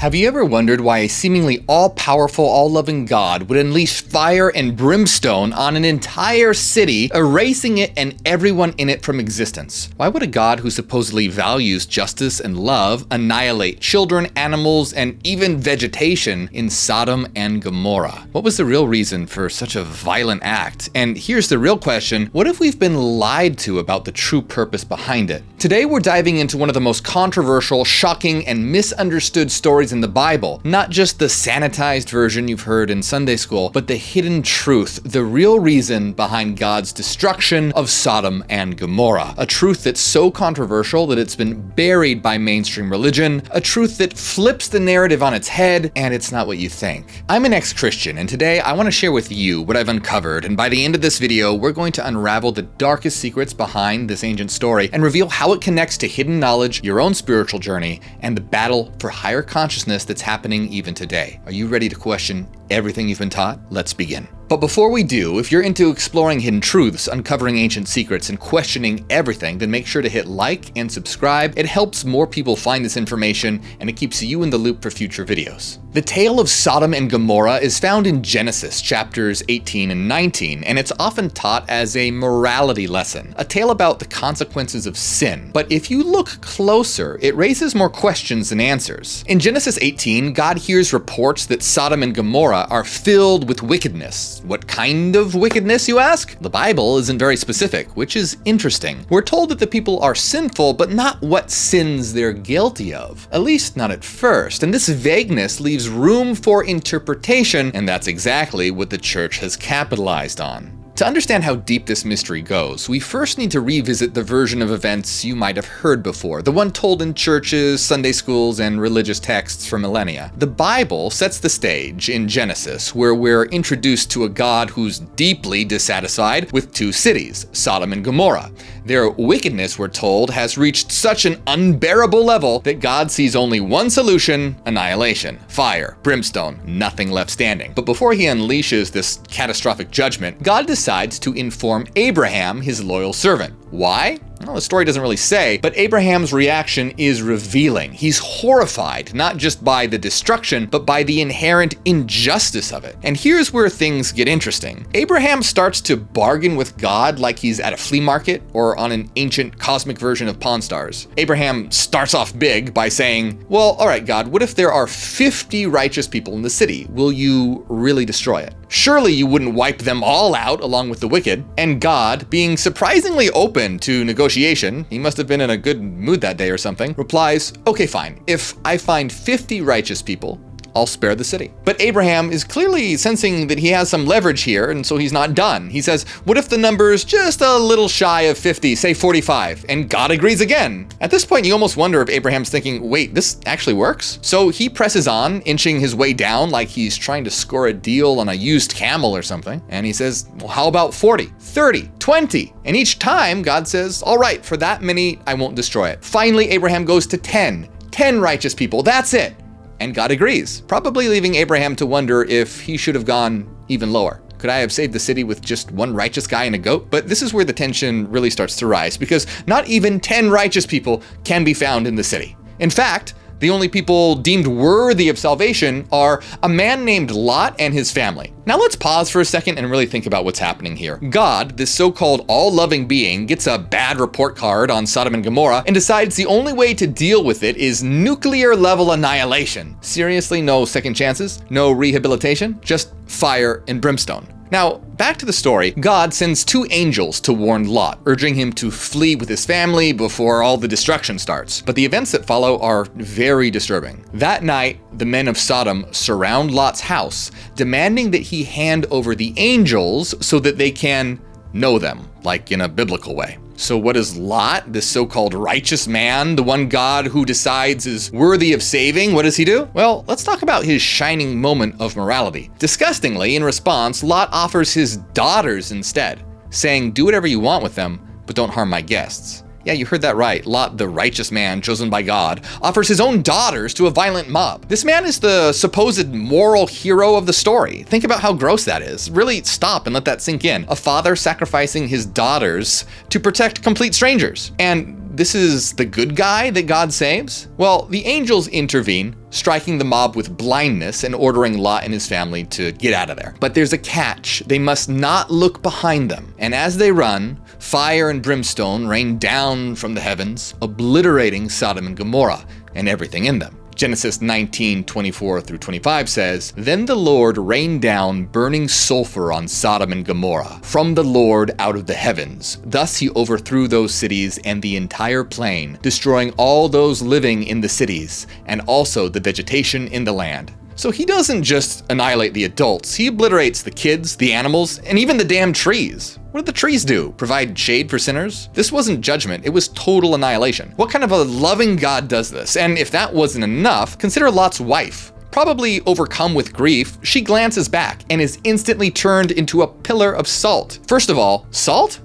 Have you ever wondered why a seemingly all-powerful, all-loving God would unleash fire and brimstone on an entire city, erasing it and everyone in it from existence? Why would a God who supposedly values justice and love annihilate children, animals, and even vegetation in Sodom and Gomorrah? What was the real reason for such a violent act? And here's the real question: what if we've been lied to about the true purpose behind it? Today we're diving into one of the most controversial, shocking, and misunderstood stories in the Bible. Not just the sanitized version you've heard in Sunday school, but the hidden truth, the real reason behind God's destruction of Sodom and Gomorrah. A truth that's so controversial that it's been buried by mainstream religion, a truth that flips the narrative on its head, and it's not what you think. I'm an ex-Christian, and today I want to share with you what I've uncovered, and by the end of this video, we're going to unravel the darkest secrets behind this ancient story and reveal how it connects to hidden knowledge, your own spiritual journey, and the battle for higher consciousness that's happening even today. Are you ready to question everything you've been taught? Let's begin. But before we do, if you're into exploring hidden truths, uncovering ancient secrets, and questioning everything, then make sure to hit like and subscribe. It helps more people find this information, and it keeps you in the loop for future videos. The tale of Sodom and Gomorrah is found in Genesis chapters 18 and 19, and it's often taught as a morality lesson, a tale about the consequences of sin. But if you look closer, it raises more questions than answers. In Genesis 18, God hears reports that Sodom and Gomorrah are filled with wickedness. What kind of wickedness, you ask? The Bible isn't very specific, which is interesting. We're told that the people are sinful, but not what sins they're guilty of. At least not at first. And this vagueness leaves room for interpretation, and that's exactly what the church has capitalized on. To understand how deep this mystery goes, we first need to revisit the version of events you might have heard before, the one told in churches, Sunday schools, and religious texts for millennia. The Bible sets the stage in Genesis, where we're introduced to a God who's deeply dissatisfied with two cities, Sodom and Gomorrah. Their wickedness, we're told, has reached such an unbearable level that God sees only one solution: annihilation, fire, brimstone, nothing left standing. But before he unleashes this catastrophic judgment, God decides to inform Abraham, his loyal servant. Why? Well, the story doesn't really say, but Abraham's reaction is revealing. He's horrified, not just by the destruction, but by the inherent injustice of it. And here's where things get interesting. Abraham starts to bargain with God like he's at a flea market or on an ancient cosmic version of Pawn Stars. Abraham starts off big by saying, well, all right, God, what if there are 50 righteous people in the city? Will you really destroy it? Surely you wouldn't wipe them all out along with the wicked. And God, being surprisingly open to negotiation, he must have been in a good mood that day or something, replies, okay, fine. If I find 50 righteous people, I'll spare the city. But Abraham is clearly sensing that he has some leverage here, and so he's not done. He says, what if the number's just a little shy of 50, say 45? And God agrees again. At this point, you almost wonder if Abraham's thinking, wait, this actually works? So he presses on, inching his way down like he's trying to score a deal on a used camel or something. And he says, well, how about 40, 30, 20? And each time God says, all right, for that many, I won't destroy it. Finally, Abraham goes to 10 righteous people, that's it. And God agrees, probably leaving Abraham to wonder if he should have gone even lower. Could I have saved the city with just one righteous guy and a goat? But this is where the tension really starts to rise, because not even 10 righteous people can be found in the city. In fact, the only people deemed worthy of salvation are a man named Lot and his family. Now let's pause for a second and really think about what's happening here. God, this so-called all-loving being, gets a bad report card on Sodom and Gomorrah and decides the only way to deal with it is nuclear-level annihilation. Seriously, no second chances? No rehabilitation? Just fire and brimstone. Now, back to the story. God sends two angels to warn Lot, urging him to flee with his family before all the destruction starts. But the events that follow are very disturbing. That night, the men of Sodom surround Lot's house, demanding that he hand over the angels so that they can know them, like in a biblical way. So what is Lot, this so-called righteous man, the one God who decides is worthy of saving? What does he do? Well, let's talk about his shining moment of morality. Disgustingly, in response, Lot offers his daughters instead, saying, do whatever you want with them, but don't harm my guests. Yeah, you heard that right. Lot, the righteous man chosen by God, offers his own daughters to a violent mob. This man is the supposed moral hero of the story. Think about how gross that is. Really stop and let that sink in. A father sacrificing his daughters to protect complete strangers. And this is the good guy that God saves? Well, the angels intervene, striking the mob with blindness and ordering Lot and his family to get out of there. But there's a catch. They must not look behind them. And as they run, fire and brimstone rain down from the heavens, obliterating Sodom and Gomorrah and everything in them. Genesis 19:24-25 says, "Then the Lord rained down burning sulfur on Sodom and Gomorrah from the Lord out of the heavens. Thus he overthrew those cities and the entire plain, destroying all those living in the cities, and also the vegetation in the land." So he doesn't just annihilate the adults, he obliterates the kids, the animals, and even the damn trees. What did the trees do? Provide shade for sinners? This wasn't judgment, it was total annihilation. What kind of a loving God does this? And if that wasn't enough, consider Lot's wife. Probably overcome with grief, she glances back and is instantly turned into a pillar of salt. First of all, salt?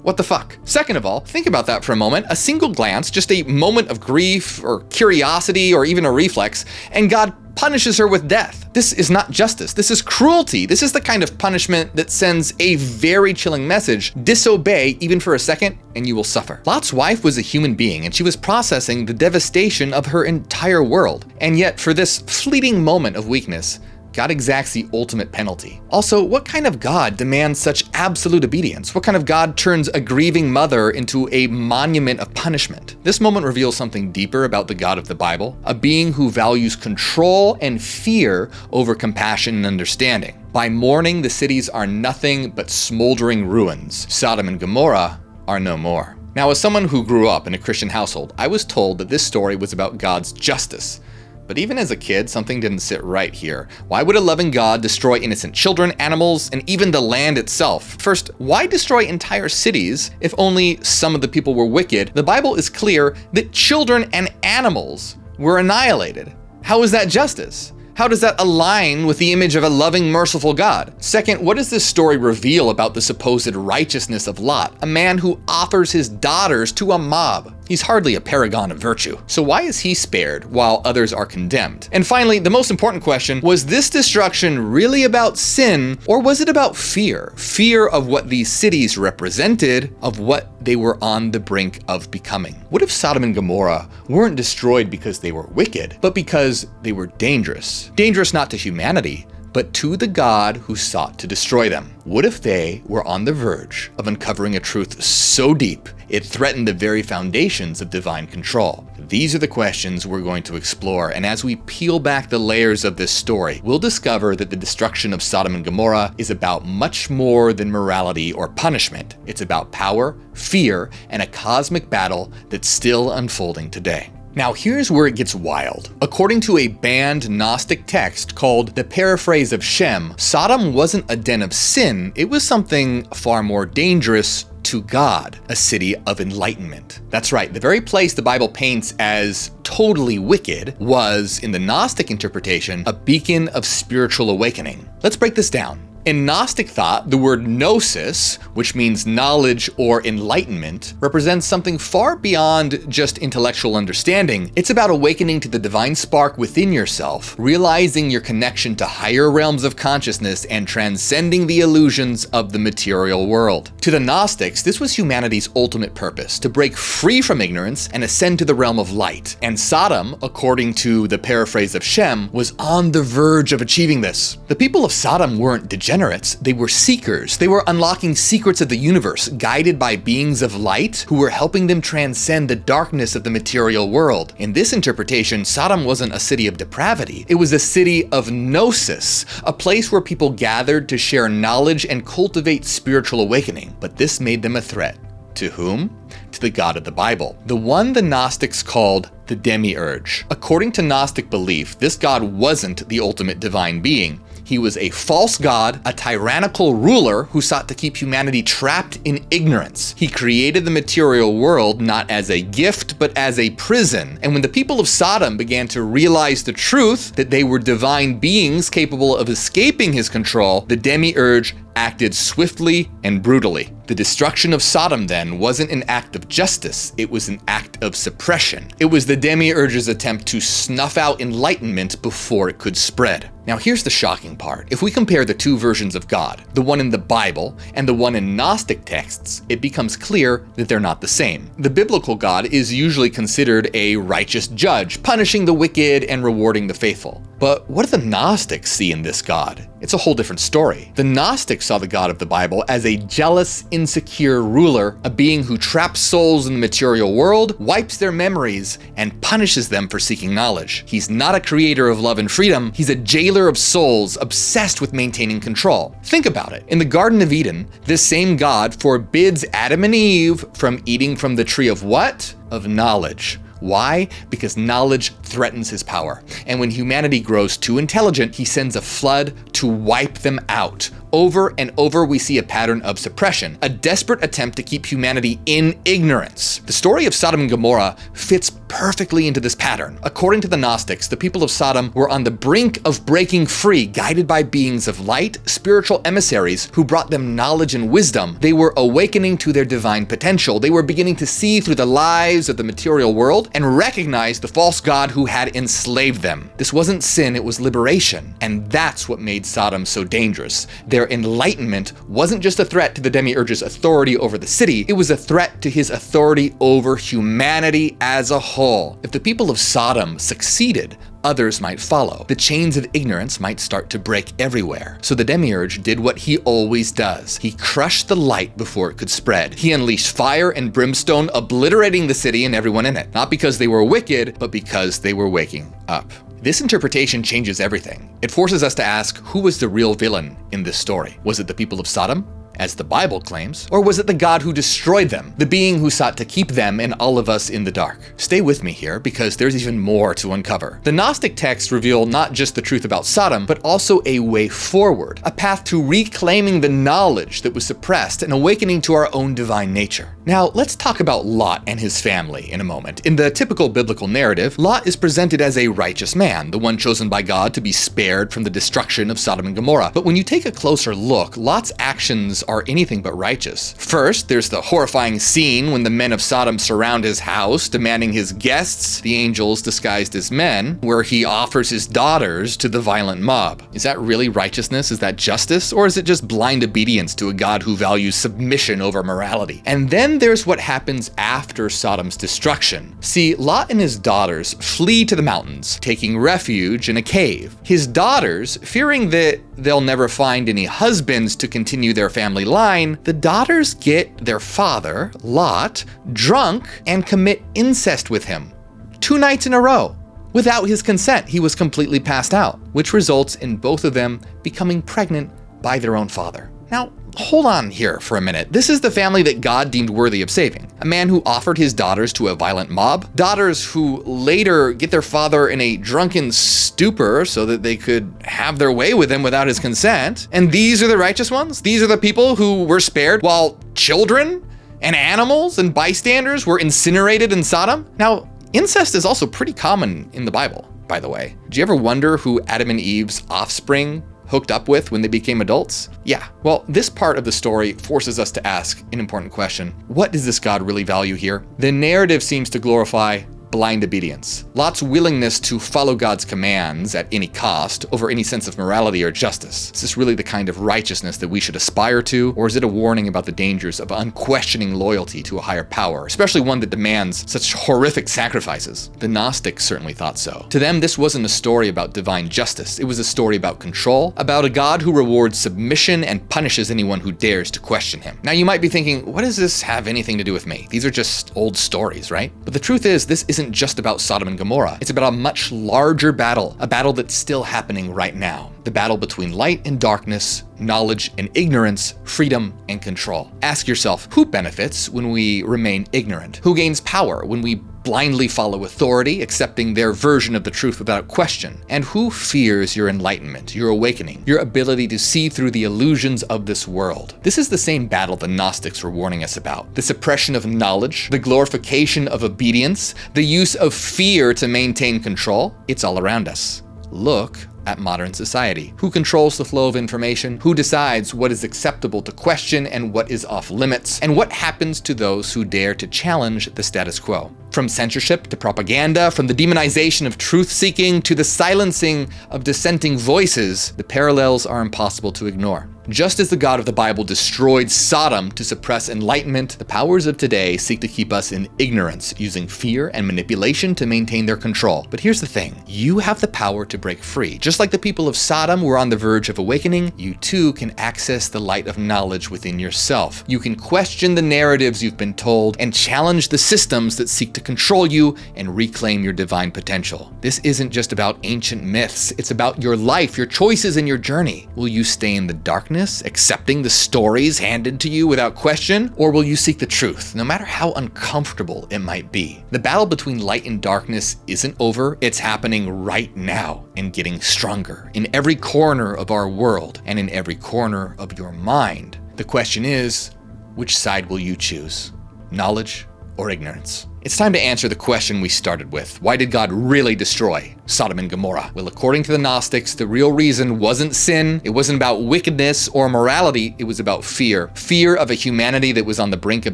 What the fuck? Second of all, think about that for a moment. A single glance, just a moment of grief or curiosity or even a reflex, and God punishes her with death. This is not justice. This is cruelty. This is the kind of punishment that sends a very chilling message. Disobey even for a second and you will suffer. Lot's wife was a human being and she was processing the devastation of her entire world. And yet for this fleeting moment of weakness, God exacts the ultimate penalty. Also, what kind of God demands such absolute obedience? What kind of God turns a grieving mother into a monument of punishment? This moment reveals something deeper about the God of the Bible, a being who values control and fear over compassion and understanding. By morning, the cities are nothing but smoldering ruins. Sodom and Gomorrah are no more. Now, as someone who grew up in a Christian household, I was told that this story was about God's justice. But even as a kid, something didn't sit right here. Why would a loving God destroy innocent children, animals, and even the land itself? First, why destroy entire cities if only some of the people were wicked? The Bible is clear that children and animals were annihilated. How is that justice? How does that align with the image of a loving, merciful God? Second, what does this story reveal about the supposed righteousness of Lot, a man who offers his daughters to a mob? He's hardly a paragon of virtue. So why is he spared while others are condemned? And finally, the most important question, was this destruction really about sin or was it about fear? Fear of what these cities represented, of what they were on the brink of becoming. What if Sodom and Gomorrah weren't destroyed because they were wicked, but because they were dangerous? Dangerous not to humanity, but to the God who sought to destroy them. What if they were on the verge of uncovering a truth so deep it threatened the very foundations of divine control? These are the questions we're going to explore, and as we peel back the layers of this story, we'll discover that the destruction of Sodom and Gomorrah is about much more than morality or punishment. It's about power, fear, and a cosmic battle that's still unfolding today. Now here's where it gets wild. According to a banned Gnostic text called the Paraphrase of Shem, Sodom wasn't a den of sin, it was something far more dangerous to God, a city of enlightenment. That's right, the very place the Bible paints as totally wicked was, in the Gnostic interpretation, a beacon of spiritual awakening. Let's break this down. In Gnostic thought, the word gnosis, which means knowledge or enlightenment, represents something far beyond just intellectual understanding. It's about awakening to the divine spark within yourself, realizing your connection to higher realms of consciousness, and transcending the illusions of the material world. To the Gnostics, this was humanity's ultimate purpose, to break free from ignorance and ascend to the realm of light. And Sodom, according to the Paraphrase of Shem, was on the verge of achieving this. The people of Sodom weren't degenerates. They were seekers. They were unlocking secrets of the universe, guided by beings of light who were helping them transcend the darkness of the material world. In this interpretation, Sodom wasn't a city of depravity. It was a city of gnosis, a place where people gathered to share knowledge and cultivate spiritual awakening. But this made them a threat. To whom? To the God of the Bible, the one the Gnostics called the demiurge. According to Gnostic belief, this God wasn't the ultimate divine being. He was a false god, a tyrannical ruler who sought to keep humanity trapped in ignorance. He created the material world not as a gift, but as a prison. And when the people of Sodom began to realize the truth that they were divine beings capable of escaping his control, the demiurge acted swiftly and brutally. The destruction of Sodom, then, wasn't an act of justice, it was an act of suppression. It was the demiurge's attempt to snuff out enlightenment before it could spread. Now here's the shocking part. If we compare the two versions of God, the one in the Bible and the one in Gnostic texts, it becomes clear that they're not the same. The biblical God is usually considered a righteous judge, punishing the wicked and rewarding the faithful. But what do the Gnostics see in this God? It's a whole different story. The Gnostics saw the God of the Bible as a jealous, insecure ruler, a being who traps souls in the material world, wipes their memories, and punishes them for seeking knowledge. He's not a creator of love and freedom, he's a jailer of souls, obsessed with maintaining control. Think about it. In the Garden of Eden, this same God forbids Adam and Eve from eating from the tree of what? Of knowledge. Why? Because knowledge threatens his power. And when humanity grows too intelligent, he sends a flood to wipe them out. Over and over, we see a pattern of suppression, a desperate attempt to keep humanity in ignorance. The story of Sodom and Gomorrah fits perfectly into this pattern. According to the Gnostics, the people of Sodom were on the brink of breaking free, guided by beings of light, spiritual emissaries who brought them knowledge and wisdom. They were awakening to their divine potential. They were beginning to see through the lies of the material world and recognize the false god who had enslaved them. This wasn't sin, it was liberation. And that's what made Sodom so dangerous. Their enlightenment wasn't just a threat to the demiurge's authority over the city, it was a threat to his authority over humanity as a whole. If the people of Sodom succeeded, others might follow. The chains of ignorance might start to break everywhere. So the demiurge did what he always does. He crushed the light before it could spread. He unleashed fire and brimstone, obliterating the city and everyone in it. Not because they were wicked, but because they were waking up. This interpretation changes everything. It forces us to ask, who was the real villain in this story? Was it the people of Sodom, as the Bible claims, or was it the God who destroyed them, the being who sought to keep them and all of us in the dark? Stay with me here, because there's even more to uncover. The Gnostic texts reveal not just the truth about Sodom, but also a way forward, a path to reclaiming the knowledge that was suppressed and awakening to our own divine nature. Now, let's talk about Lot and his family in a moment. In the typical biblical narrative, Lot is presented as a righteous man, the one chosen by God to be spared from the destruction of Sodom and Gomorrah. But when you take a closer look, Lot's actions are anything but righteous. First, there's the horrifying scene when the men of Sodom surround his house, demanding his guests, the angels disguised as men, where he offers his daughters to the violent mob. Is that really righteousness? Is that justice? Or is it just blind obedience to a God who values submission over morality? And then there's what happens after Sodom's destruction. See, Lot and his daughters flee to the mountains, taking refuge in a cave. His daughters, fearing that they'll never find any husbands to continue their family line, the daughters get their father, Lot, drunk and commit incest with him. 2 nights in a row. Without his consent, he was completely passed out, which results in both of them becoming pregnant by their own father. Now, hold on here for a minute. This is the family that God deemed worthy of saving. A man who offered his daughters to a violent mob. Daughters who later get their father in a drunken stupor so that they could have their way with him without his consent. And these are the righteous ones? These are the people who were spared while children and animals and bystanders were incinerated in Sodom? Now, incest is also pretty common in the Bible, by the way. Do you ever wonder who Adam and Eve's offspring hooked up with when they became adults? Yeah, well, this part of the story forces us to ask an important question. What does this God really value here? The narrative seems to glorify blind obedience. Lot's willingness to follow God's commands at any cost over any sense of morality or justice. Is this really the kind of righteousness that we should aspire to? Or is it a warning about the dangers of unquestioning loyalty to a higher power, especially one that demands such horrific sacrifices? The Gnostics certainly thought so. To them, this wasn't a story about divine justice. It was a story about control, about a God who rewards submission and punishes anyone who dares to question him. Now you might be thinking, what does this have anything to do with me? These are just old stories, right? But the truth is, this isn't just about Sodom and Gomorrah. It's about a much larger battle, a battle that's still happening right now. The battle between light and darkness, knowledge and ignorance, freedom and control. Ask yourself, who benefits when we remain ignorant? Who gains power when we blindly follow authority, accepting their version of the truth without question? And who fears your enlightenment, your awakening, your ability to see through the illusions of this world? This is the same battle the Gnostics were warning us about. The suppression of knowledge, the glorification of obedience, the use of fear to maintain control. It's all around us. Look at modern society? Who controls the flow of information? Who decides what is acceptable to question and what is off limits? And what happens to those who dare to challenge the status quo? From censorship to propaganda, from the demonization of truth-seeking to the silencing of dissenting voices, the parallels are impossible to ignore. Just as the God of the Bible destroyed Sodom to suppress enlightenment, the powers of today seek to keep us in ignorance, using fear and manipulation to maintain their control. But here's the thing, you have the power to break free. Just like the people of Sodom were on the verge of awakening, you too can access the light of knowledge within yourself. You can question the narratives you've been told and challenge the systems that seek to control you and reclaim your divine potential. This isn't just about ancient myths, it's about your life, your choices, and your journey. Will you stay in the darkness, accepting the stories handed to you without question, or will you seek the truth, no matter how uncomfortable it might be? The battle between light and darkness isn't over, it's happening right now and getting stronger in every corner of our world and in every corner of your mind. The question is, which side will you choose? Knowledge or ignorance? It's time to answer the question we started with. Why did God really destroy Sodom and Gomorrah? Well, according to the Gnostics, the real reason wasn't sin, it wasn't about wickedness or morality, it was about fear. Fear of a humanity that was on the brink of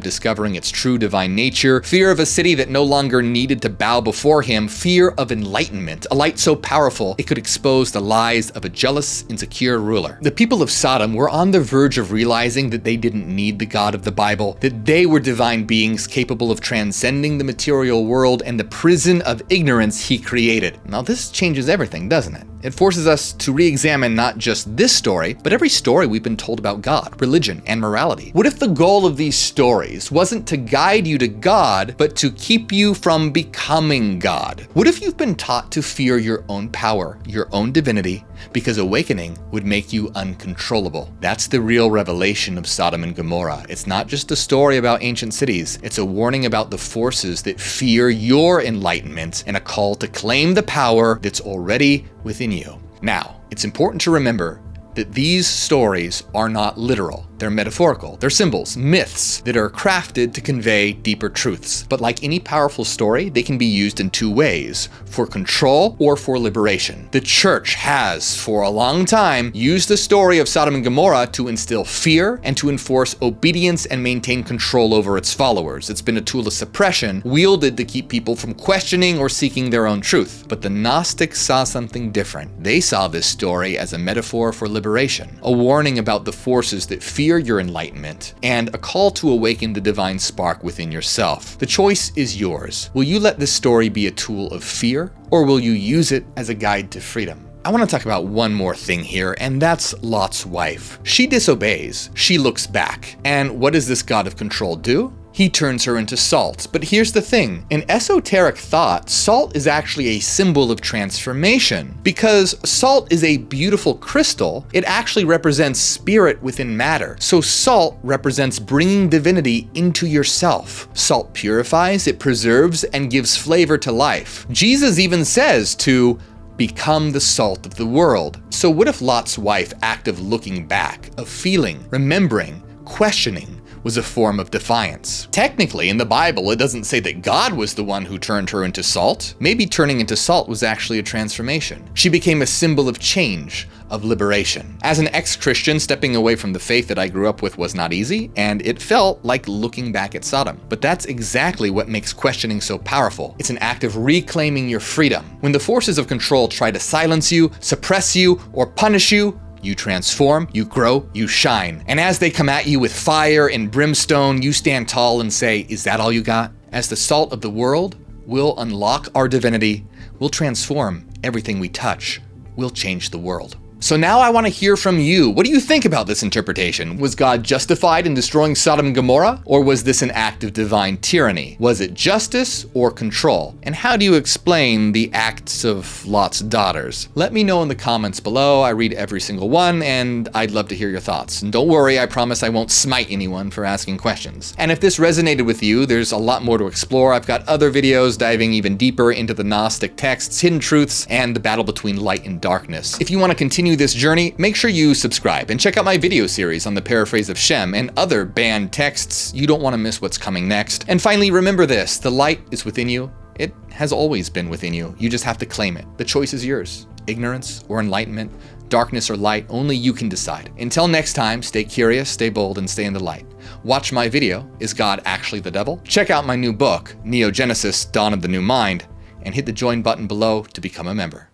discovering its true divine nature, fear of a city that no longer needed to bow before him, fear of enlightenment, a light so powerful it could expose the lies of a jealous, insecure ruler. The people of Sodom were on the verge of realizing that they didn't need the God of the Bible, that they were divine beings capable of transcending the material world and the prison of ignorance he created. Now this changes everything, doesn't it? It forces us to re-examine not just this story, but every story we've been told about God, religion, and morality. What if the goal of these stories wasn't to guide you to God, but to keep you from becoming God? What if you've been taught to fear your own power, your own divinity, because awakening would make you uncontrollable? That's the real revelation of Sodom and Gomorrah. It's not just a story about ancient cities, it's a warning about the forces that fear your enlightenment and a call to claim the power that's already within you. Now, it's important to remember that these stories are not literal. They're metaphorical. They're symbols, myths that are crafted to convey deeper truths. But like any powerful story, they can be used in two ways, for control or for liberation. The church has, for a long time, used the story of Sodom and Gomorrah to instill fear and to enforce obedience and maintain control over its followers. It's been a tool of suppression wielded to keep people from questioning or seeking their own truth. But the Gnostics saw something different. They saw this story as a metaphor for liberation, a warning about the forces that fear your enlightenment, and a call to awaken the divine spark within yourself. The choice is yours. Will you let this story be a tool of fear, or will you use it as a guide to freedom? I want to talk about one more thing here, and that's Lot's wife. She disobeys, she looks back, and what does this God of control do? He turns her into salt. But here's the thing, in esoteric thought, salt is actually a symbol of transformation. Because salt is a beautiful crystal, it actually represents spirit within matter. So salt represents bringing divinity into yourself. Salt purifies, it preserves, and gives flavor to life. Jesus even says to become the salt of the world. So what if Lot's wife act of looking back, of feeling, remembering, questioning, was a form of defiance? Technically, in the Bible, it doesn't say that God was the one who turned her into salt. Maybe turning into salt was actually a transformation. She became a symbol of change, of liberation. As an ex-Christian, stepping away from the faith that I grew up with was not easy, and it felt like looking back at Sodom. But that's exactly what makes questioning so powerful. It's an act of reclaiming your freedom. When the forces of control try to silence you, suppress you, or punish you, you transform, you grow, you shine. And as they come at you with fire and brimstone, you stand tall and say, is that all you got? As the salt of the world, we'll unlock our divinity, we'll transform everything we touch, we'll change the world. So now I want to hear from you. What do you think about this interpretation? Was God justified in destroying Sodom and Gomorrah? Or was this an act of divine tyranny? Was it justice or control? And how do you explain the acts of Lot's daughters? Let me know in the comments below. I read every single one, and I'd love to hear your thoughts. And don't worry, I promise I won't smite anyone for asking questions. And if this resonated with you, there's a lot more to explore. I've got other videos diving even deeper into the Gnostic texts, hidden truths, and the battle between light and darkness. If you want to continue this journey, make sure you subscribe and check out my video series on the paraphrase of Shem and other banned texts. You don't want to miss what's coming next. And finally, remember this, the light is within you, It has always been within you. You just have to claim it. The choice is yours. Ignorance or enlightenment, darkness or light, only you can decide. Until next time, stay curious, stay bold, and stay in the light. Watch my video, Is God Actually the Devil? Check out my new book, Neogenesis, Dawn of the New Mind, and hit the join button below to become a member.